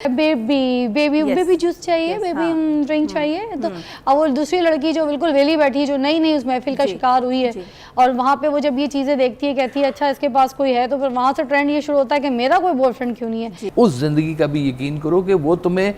Baby juice चाहिए, baby drink चाहिए। तो और वो दूसरी लड़की जो बिल्कुल वेली बैठी है, जो नई नई उस महफिल का शिकार हुई है, और वहाँ पे वो जब ये चीजें देखती है, कहती है अच्छा इसके पास कोई है, तो फिर वहाँ से ट्रेंड ये शुरू होता है कि मेरा कोई बॉयफ्रेंड क्यों नहीं है। उस जिंदगी का भी यकीन करो कि वो तुम्हें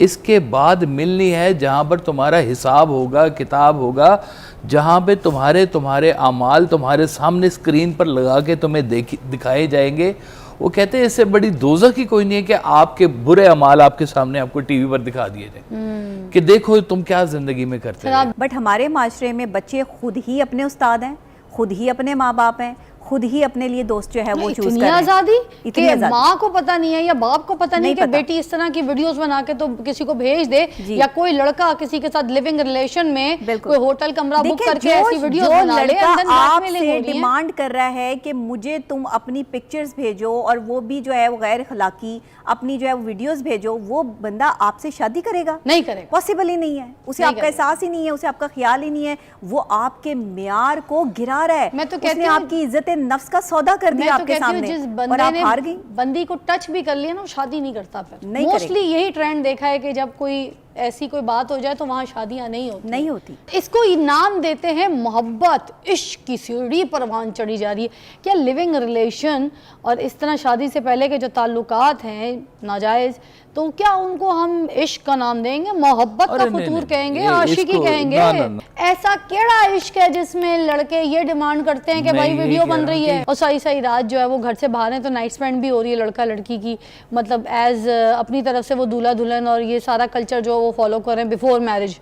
इसके बाद मिलनी है, जहाँ पर तुम्हारा हिसाब होगा, किताब होगा, जहाँ पे तुम्हारे अमाल तुम्हारे सामने स्क्रीन पर लगा के तुम्हें दिखाए जाएंगे। वो कहते हैं इससे बड़ी दोज़ख ही कोई नहीं है कि आपके बुरे अमाल आपके सामने आपको टीवी पर दिखा दिए जाए कि देखो तुम क्या जिंदगी में करते हो। बट हमारे माशरे में बच्चे खुद ही अपने उस्ताद हैं, खुद ही अपने माँ बाप हैं, खुद ही अपने लिए दोस्त जो है वो चूज कर रहे हैं। आजादी कि माँ को पता नहीं है या बाप को पता नहीं कि बेटी इस तरह की वीडियोस बना के तो किसी को भेज दे, या कोई लड़का किसी के साथ लिविंग रिलेशन में कोई होटल कमरा बुक करके ऐसी वीडियोस बना ले। आपसे डिमांड कर रहा है कि मुझे तुम अपनी पिक्चर्स भेजो और वो भी जो है वो गैर अखलाकी अपनी जो है वो वीडियोस भेजो, वो बंदा आपसे शादी करेगा? नहीं करेगा, पॉसिबल ही नहीं है। उसे आपका एहसास ही नहीं है, उसे आपका ख्याल ही नहीं है, वो आपके मियार को गिरा रहा है। मैं तो कहती हूं आपकी इज्जत नफ्स का सौदा कर दिया आपके सामने, जिस और आप हार गई। बंदी को टच भी कर लिया ना, वो शादी नहीं करता। फिर मोस्टली यही ट्रेंड देखा है कि जब कोई ऐसी कोई बात हो जाए तो वहां शादियां नहीं होती। इसको नाम देते हैं मोहब्बत, इश्क की सीढ़ी पर वहां चढ़ी जा रही है। क्या लिविंग रिलेशन और इस तरह शादी से पहले के जो ताल्लुकात हैं नाजायज, तो क्या उनको हम इश्क का नाम देंगे, मोहब्बत का फतूर कहेंगे, आशिकी कहेंगे? ऐसा केड़ा इश्क है जिसमें लड़के ये डिमांड करते हैं कि भाई वीडियो बन रही है और सही रात जो है वो घर से बाहर है तो नाइट स्पेंड भी हो रही है लड़का लड़की की, मतलब एज अपनी तरफ से वो दूल्हा दुल्हन और ये सारा कल्चर जो वो फॉलो कर रहे हैं बिफोर मैरिज।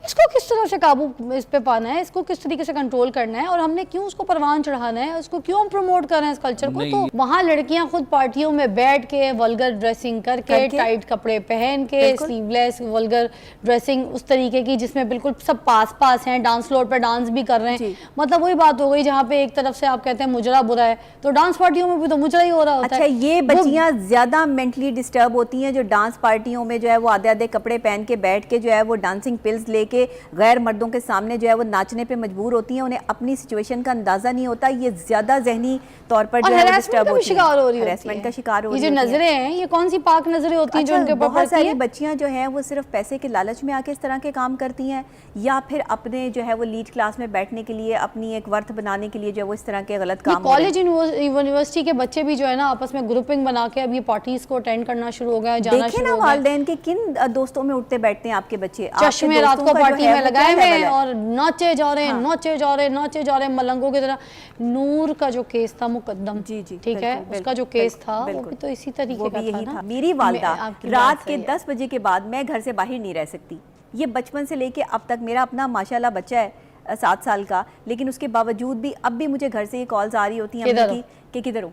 इसको किस तरह से काबू इस पे पाना है, इसको किस तरीके से कंट्रोल करना है, और हमने क्यों उसको परवान चढ़ाना है, उसको क्यों प्रमोट कर रहे हैं इस कल्चर को? तो वहाँ लड़कियां खुद पार्टियों में बैठ के वल्गर ड्रेसिंग करके टाइट कपड़े पहन के स्लीवलेस वल्गर ड्रेसिंग उस तरीके की जिसमें बिल्कुल सब पास हैं, डांस फ्लोर पर डांस भी कर रहे हैं। मतलब वही बात हो गई जहाँ पे एक तरफ से आप कहते हैं मुजरा बुरा है, तो डांस पार्टियों में भी तो मुजरा ही हो रहा होता है। अच्छा, ये बच्चियां ज्यादा मेंटली डिस्टर्ब होती हैं जो डांस पार्टियों में जो है वो आधे आधे कपड़े पहन के बैठ के जो है वो डांसिंग पिल्स लेके गैर मर्दों के सामने जो है वो नाचने पे मजबूर होती हैं। उन्हें अपनी सिचुएशन का अंदाजा नहीं होता, ये ज्यादा जहनी तौर पर जो है डिस्टर्ब होती हैं, हैरेसमेंट का शिकार हो रही है। ये जो नजरें हैं ये कौन सी पाक नजरें होती हैं जो उनके ऊपर बहुत सारी बच्चियां जो हैं वो सिर्फ पैसे के लालच में आके इस तरह के काम करती हैं, या फिर अपने जो है वो लीड क्लास में बैठने के लिए, अपनी एक वर्थ बनाने के लिए जो है वो इस तरह के गलत काम। कॉलेज यूनिवर्सिटी के बच्चे भी जो है ना आपस में ग्रुपिंग बना के अब ये पार्टीज को अटेंड करना शुरू हो गया है, जाना शुरू हो गया। वालिदैन के किन दोस्तों में उठते बैठते हैं आपके बच्चे, चश्मे रात को पार्टी में लगाए हुए हैं और नाचे जा रहे हैं मलंगों की तरह। नूर का जो केस था मुकद्दम, ठीक है, उसका जो केस था वो भी तो इसी तरीके का था। मेरी वालिदा रात के 10 बजे के बाद मैं घर से बाहर नहीं रह सकती। ये बचपन से लेके अब तक, मेरा अपना माशाल्लाह बच्चा है 7 साल का, लेकिन उसके बावजूद भी अब भी मुझे घर से ये कॉल्स आ रही होती हैं कि किधर हो,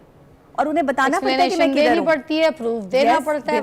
और उन्हें बताना पड़ता है कि मैं किधर हूं, पड़ती है, प्रूफ देना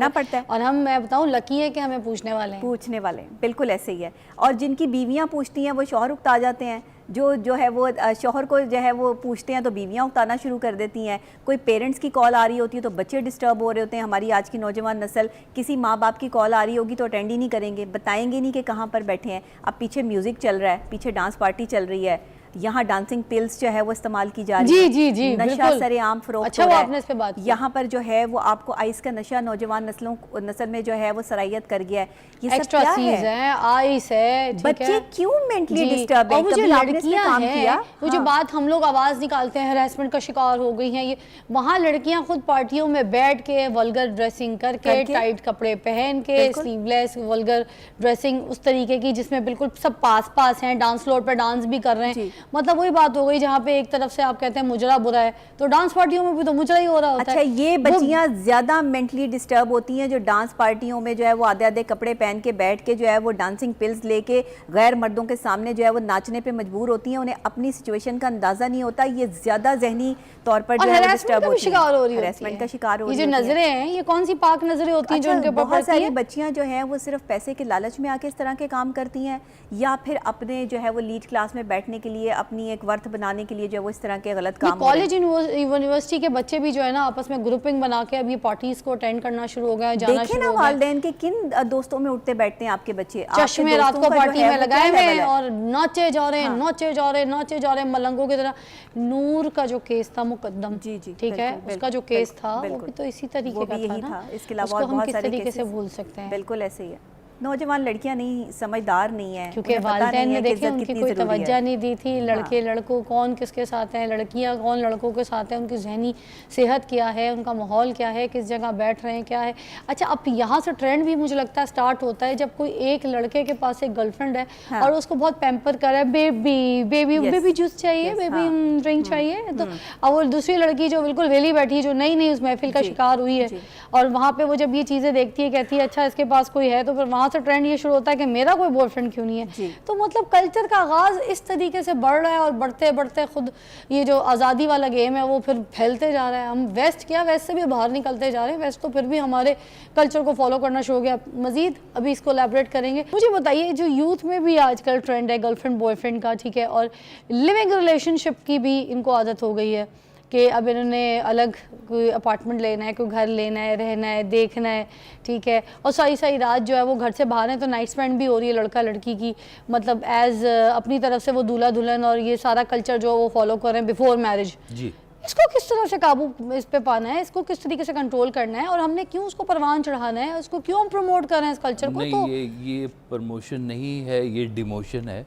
पड़ता है। और हम, मैं बताऊं, लकी है कि हमें पूछने वाले हैं। बिल्कुल ऐसे ही है। और जिनकी बीवियां पूछती हैं वो शौहर उकता जाते हैं, जो है वो शौहर को जो है वो पूछते हैं तो बीवियां उकताना शुरू कर देती हैं। कोई पेरेंट्स की कॉल आ रही होती है तो बच्चे डिस्टर्ब हो रहे होते हैं। हमारी आज की नौजवान नस्ल, किसी माँ बाप की कॉल आ रही होगी तो अटेंड ही नहीं करेंगे, बताएंगे नहीं कि कहाँ पर बैठे हैं। अब पीछे म्यूजिक चल रहा है, पीछे डांस पार्टी चल रही है, यहाँ डांसिंग पिल्स जो है वो इस्तेमाल की जा रही है, नशा सरेआम फरोख्त हो रहा है। यहाँ पर जो है वो आपको आइस का नशा नौजवान नस्ल में जो है वो सरायत कर गया है। ये सब क्या है? आइस है। बच्चे क्यों मेंटली डिस्टर्ब है? कभी लड़कियां हैं, वो जो बात हम लोग आवाज निकालते हैं, हैरेसमेंट का शिकार हो गई हैं, ये वहाँ लड़कियां खुद पार्टियों में बैठ के वल्गर ड्रेसिंग करके टाइट कपड़े पहन के स्लीवलेस वल्गर ड्रेसिंग उस तरीके की जिसमें बिल्कुल सब पास हैं, डांस फ्लोर पर डांस भी कर रहे हैं। मतलब वही बात हो गई जहाँ पे एक तरफ से आप कहते हैं मुजरा बुरा है, तो डांस पार्टियों में भी तो मुजरा ही हो रहा होता है। अच्छा, ये बच्चियां ज्यादा मेंटली डिस्टर्ब होती हैं जो डांस पार्टियों में जो है वो आधे आधे कपड़े पहन के बैठ के जो है वो डांसिंग पिल्स लेके गैर मर्दों के सामने जो है वो नाचने पे मजबूर होती हैं। उन्हें अपनी सिचुएशन का अंदाजा नहीं होता, ये ज्यादा जहनी तौर पर जो है डिस्टर्ब होती हैं, हैरेसमेंट का शिकार हो रही है। ये जो नजरें हैं ये कौन सी पाक नजरें होती हैं जो उनके ऊपर बहुत सारी बच्चियां जो हैं वो सिर्फ पैसे के लालच में आके इस तरह के काम करती हैं, या फिर अपने जो है वो लीड क्लास में बैठने के लिए, अपनी एक वर्थ बनाने के लिए जो है वो इस तरह के गलत काम कॉलेज यूनिवर्सिटी के बच्चे भी जो है ना आपस में ग्रुपिंग बना के अभी पार्टीज को अटेंड करना शुरू हो गया, जाना शुरू हो गया। वालिदैन के किन दोस्तों में उठते बैठते हैं आपके बच्चे, चश्मे रात को पार्टी में लगाए हुए हैं और नाचे जा रहे हैं, नाचे जा रहे हैं, नाचे जा रहे हैं मलंगों की तरह। नूर का जो केस था मुकद्दम, जी जी ठीक है, उसका जो केस था वो भी तो इसी तरीके का था ना। इसके अलावा उसको हम किस तरीके से भूल सकते हैं? बिल्कुल ऐसे ही है। नौजवान लड़कियां नहीं समझदार नहीं है, क्योंकि वालिदैन ने देखे उनकी कोई तवज्जो नहीं दी थी। लड़के लड़कों कौन किसके साथ हैं, लड़कियां कौन लड़कों के साथ हैं, उनकी जहनी सेहत क्या है, उनका माहौल क्या है, किस जगह बैठ रहे हैं, क्या है। अच्छा, अब यहाँ से ट्रेंड भी मुझे लगता है स्टार्ट होता है जब कोई एक लड़के के पास एक गर्लफ्रेंड है और उसको बहुत पैम्पर कर रहा है, बेबी बेबी बेबी जूस चाहिए, बेबी ड्रिंक चाहिए, तो अब वो दूसरी लड़की जो बिल्कुल वेली बैठी है, जो नई नई उस महफिल का शिकार हुई है, और वहाँ पे वो जब ये चीज़ें देखती है कहती है अच्छा इसके पास कोई है, तो फिर वहाँ से ट्रेंड ये शुरू होता है कि मेरा कोई बॉयफ्रेंड क्यों नहीं है। तो मतलब कल्चर का आगाज इस तरीके से बढ़ रहा है और बढ़ते बढ़ते खुद ये जो आज़ादी वाला गेम है वो फिर फैलते जा रहा है। हम वेस्ट से भी बाहर निकलते जा रहे हैं। वेस्ट तो फिर भी हमारे कल्चर को फॉलो करना शुरू हो गया। मजीद अभी इसको एलैबोरेट करेंगे। मुझे बताइए, जो यूथ में भी आजकल ट्रेंड है गर्लफ्रेंड बॉयफ्रेंड का, ठीक है, और लिविंग रिलेशनशिप की भी इनको आदत हो गई है कि अब इन्होंने अलग कोई अपार्टमेंट लेना है, कोई घर लेना है, रहना है, देखना है, ठीक है, और सारी सारी रात जो है वो घर से बाहर है, तो नाइट स्पेंड भी हो रही है लड़का लड़की की, मतलब एज अपनी तरफ से वो दूल्हा दुल्हन और ये सारा कल्चर जो वो फॉलो कर रहे हैं बिफोर मैरिज। जी, इसको किस तरह से काबू इस पे पाना है, इसको किस तरीके से कंट्रोल करना है, और हमने क्यों उसको परवान चढ़ाना है, उसको क्यों हम प्रमोट कर रहे हैं इस कल्चर को? तो ये प्रमोशन नहीं है, ये डिमोशन है,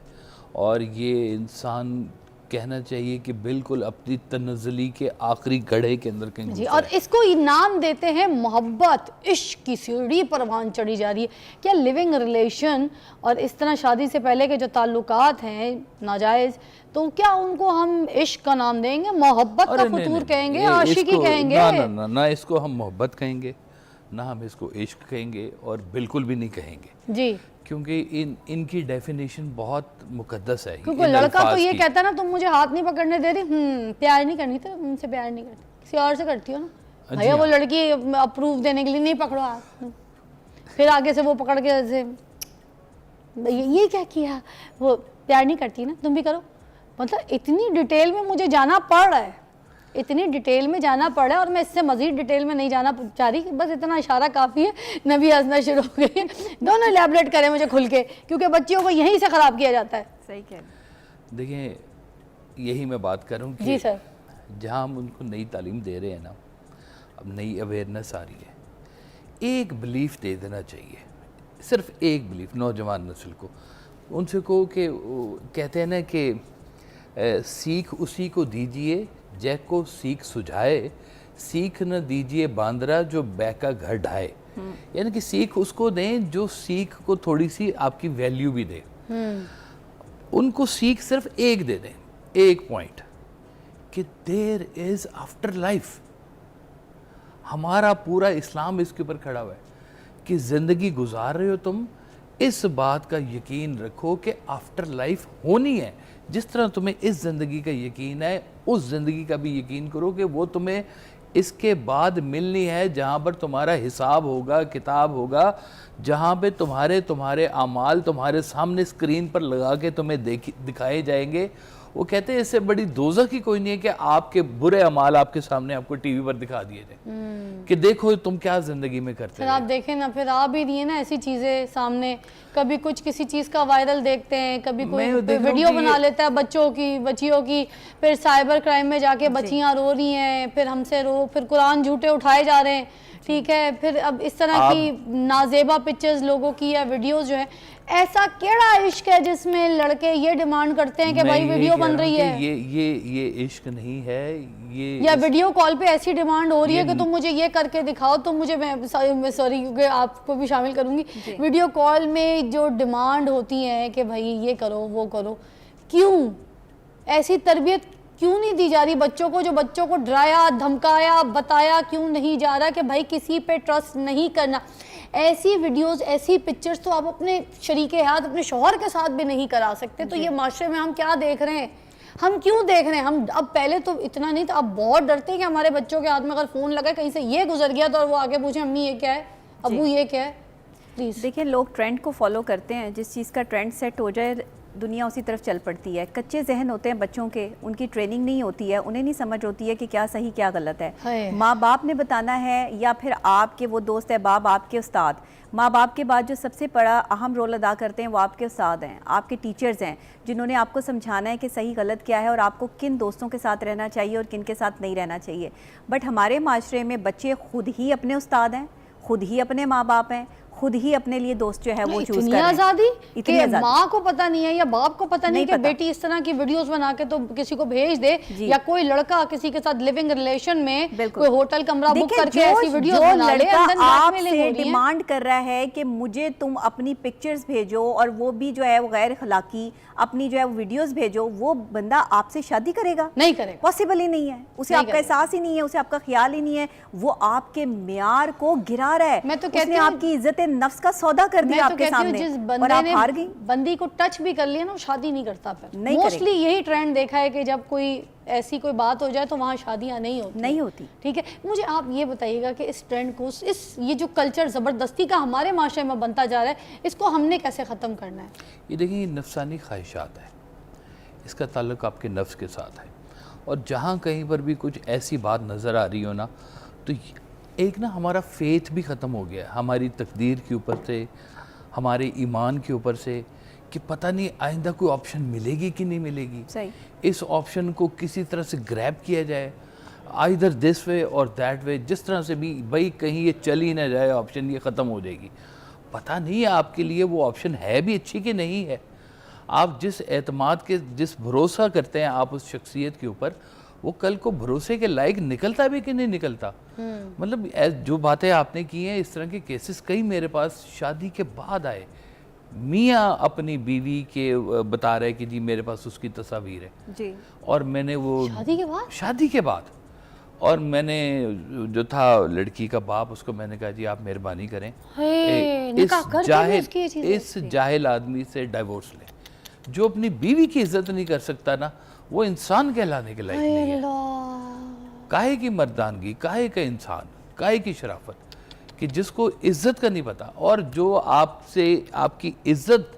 और ये इंसान कहना चाहिए कि बिल्कुल अपनी तनज़्ज़ुली के आखिरी गड्ढे के अंदर कहीं जी। और इसको इनाम देते हैं मोहब्बत, इश्क की सीढ़ी परवान चढ़ी जा रही है। क्या लिविंग रिलेशन और इस तरह शादी से पहले के जो ताल्लुकात हैं नाजायज़, तो क्या उनको हम इश्क का नाम देंगे, मोहब्बत का फतूर कहेंगे, आशिकी कहेंगे? ना इसको हम मोहब्बत कहेंगे, ना हम इसको इश्क कहेंगे, और बिल्कुल भी नहीं कहेंगे जी, क्योंकि इनकी डेफिनेशन बहुत मुकद्दस है। क्योंकि लड़का तो ये कहता है ना, तुम मुझे हाथ नहीं पकड़ने दे रही, प्यार नहीं करनी, तो तुमसे प्यार नहीं करती, किसी और से करती हो ना भैया। वो लड़की अप्रूव देने के लिए नहीं पकड़ो हाथ, फिर आगे से वो पकड़ के ऐसे ये क्या किया, वो प्यार नहीं करती ना, तुम भी करो। मतलब इतनी डिटेल में मुझे जाना पड़ रहा है, इतनी डिटेल में जाना पड़ा है, और मैं इससे मजीद डिटेल में नहीं जाना चाह रही, बस इतना इशारा काफ़ी है। नबी हंसना शुरू हो गए। दोनों एलैबोरेट करें मुझे खुल के, क्योंकि बच्चियों को यहीं से ख़राब किया जाता है। सही कह। देखिए, यही मैं बात करूँ कि जी सर, जहाँ हम उनको नई तालीम दे रहे हैं ना, अब नई अवेयरनेस आ रही है, एक बिलीफ दे देना चाहिए, सिर्फ एक बिलीफ नौजवान नस्ल को। उनसे कहो कि कहते हैं ना कि सीख उसी को दीजिए जैक को सीख सुझाए, सीख न दीजिए बांदरा जो बैका घर ढाए। यानी कि सीख उसको दें जो सीख को थोड़ी सी आपकी वैल्यू भी दे। उनको सीख सिर्फ एक दे दें, एक पॉइंट, कि देयर इज आफ्टर लाइफ। हमारा पूरा इस्लाम इसके ऊपर खड़ा हुआ है कि ज़िंदगी गुजार रहे हो तुम, इस बात का यकीन रखो कि आफ्टर लाइफ होनी है। जिस तरह तुम्हें इस ज़िंदगी का यकीन है, उस ज़िंदगी का भी यकीन करो कि वो तुम्हें इसके बाद मिलनी है, जहाँ पर तुम्हारा हिसाब होगा, किताब होगा, जहाँ पे तुम्हारे आमाल तुम्हारे सामने स्क्रीन पर लगा के तुम्हें दिखाए जाएंगे। वो कहते हैं इससे बड़ी दोज़ख ही कोई नहीं है कि आपके बुरे अमाल आपके सामने आपको टीवी पर दिखा दिए थे कि देखो तुम क्या जिंदगी में करते हैं। आप देखें ना, फिर आप भी दिए ना ऐसी चीजें सामने, कभी कुछ किसी चीज का वायरल देखते हैं, कभी कोई वीडियो बना लेता है बच्चियों की, फिर साइबर क्राइम में जाके बच्चियां रो रही हैं, फिर हमसे फिर कुरान झूठे उठाए जा रहे हैं, ठीक है, फिर अब इस तरह की नाजेबा पिक्चर्स लोगों की या वीडियोस जो है। ऐसा केड़ा इश्क है जिसमें लड़के ये डिमांड करते हैं कि भाई वीडियो बन रही है? ये इश्क नहीं है, ये या वीडियो कॉल पे ऐसी डिमांड हो रही है कि तुम मुझे ये करके दिखाओ, तुम मुझे, मैं सॉरी क्योंकि आपको भी शामिल करूंगी, वीडियो कॉल में जो डिमांड होती है कि भाई ये करो वो करो, क्यों ऐसी तरबियत क्यों नहीं दी जा रही बच्चों को? जो बच्चों को डराया धमकाया बताया क्यों नहीं जा रहा कि भाई किसी पे ट्रस्ट नहीं करना। ऐसी वीडियोस ऐसी पिक्चर्स तो आप अपने शरीके हाथ अपने शौहर के साथ भी नहीं करा सकते। तो ये माशरे में हम क्या देख रहे हैं, हम क्यों देख रहे हैं? हम अब पहले तो इतना नहीं था, अब बहुत डरते हैं कि हमारे बच्चों के हाथ में अगर फ़ोन लगा कहीं से ये गुजर गया तो वो आगे पूछे अम्मी ये क्या है, अबू ये क्या है। प्लीज़ देखिए, लोग ट्रेंड को फॉलो करते हैं, जिस चीज़ का ट्रेंड सेट हो जाए दुनिया उसी तरफ चल पड़ती है। कच्चे जहन होते हैं बच्चों के, उनकी ट्रेनिंग नहीं होती है, उन्हें नहीं समझ होती है कि क्या सही क्या गलत है। माँ बाप ने बताना है या फिर आपके वो दोस्त है बाप, आपके उस्ताद। माँ बाप के बाद जो सबसे बड़ा अहम रोल अदा करते हैं वो आपके उस्ताद हैं, आपके टीचर्स हैं, जिन्होंने आपको समझाना है कि सही गलत क्या है और आपको किन दोस्तों के साथ रहना चाहिए और किन के साथ नहीं रहना चाहिए। बट हमारे माशरे में बच्चे खुद ही अपने उस्ताद हैं, खुद ही अपने माँ बाप हैं, खुद ही अपने लिए दोस्त जो है वो चूज कर रहे हैं। आजादी इतनी आजादी माँ को पता नहीं है या बाप को पता नहीं कि बेटी इस तरह की वीडियोस बना के तो किसी को भेज दे, या कोई लड़का किसी के साथ लिविंग रिलेशन में कोई होटल कमरा बुक करके ऐसी वीडियोस बना ले, आपसे डिमांड कर रहा है कि मुझे तुम अपनी पिक्चर्स भेजो और वो भी जो है वो गैर अखलाकी अपनी जो है वीडियोस भेजो, वो बंदा आपसे शादी करेगा? नहीं करेगा, पॉसिबल ही नहीं है। उसे आपका एहसास ही नहीं है, उसे आपका ख्याल ही नहीं है, वो आपके म्यार को गिरा रहा है। मैं तो कहती हूँ आपकी इज्जत नफ्स का सौदा कर दिया आपके सामने और आप हार गई। बंदी को टच भी कर लिया ना, वो शादी नहीं करता। फिर मोस्टली यही ट्रेंड देखा है कि जब कोई ऐसी कोई बात हो जाए तो वहाँ शादियाँ नहीं होती। ठीक है, मुझे आप ये बताइएगा कि इस ट्रेंड को, ये जो कल्चर ज़बरदस्ती का हमारे माशरे में बनता जा रहा है, इसको हमने कैसे ख़त्म करना है? ये देखिए, नफसानी ख्वाहिशात है, इसका ताल्लुक आपके नफ्स के साथ है। और जहाँ कहीं पर भी कुछ ऐसी बात नज़र आ रही हो ना, तो एक ना हमारा फेथ भी ख़त्म हो गया, हमारी तकदीर के ऊपर से, हमारे ईमान के ऊपर से, कि पता नहीं आइंदा कोई ऑप्शन मिलेगी कि नहीं मिलेगी। सही। इस ऑप्शन को किसी तरह से ग्रैब किया जाए, आइदर दिस वे और दैट वे, जिस तरह से भी, भाई कहीं ये चल ही ना जाए ऑप्शन, ये ख़त्म हो जाएगी। पता नहीं आपके लिए वो ऑप्शन है भी अच्छी कि नहीं है। आप जिस एतमाद के, जिस भरोसा करते हैं आप उस शख्सियत के ऊपर, वो कल को भरोसे के लायक निकलता भी कि नहीं निकलता। मतलब जो बातें आपने की हैं, इस तरह के केसेस कई मेरे पास शादी के बाद आए। मियाँ अपनी बीवी के बता रहे कि जी मेरे पास उसकी तस्वीर है जी, और मैंने वो शादी के बाद और मैंने जो था लड़की का बाप, उसको मैंने कहा जी आप मेहरबानी करें, इस जाहिल आदमी से डिवोर्स लें। जो अपनी बीवी की इज्जत नहीं कर सकता ना, वो इंसान कहलाने के लायक नहीं है। काहे की मर्दानगी, काहे का इंसान, काहे की शराफत, कि जिसको इज्जत का नहीं पता, और जो आपसे आपकी इज्जत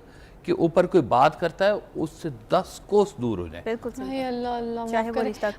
के ऊपर कोई बात करता है उससे 10 कोस दूर हो जाए। बिल्कुल अल्लाह अल्लाह, चाहे वो रिश्ता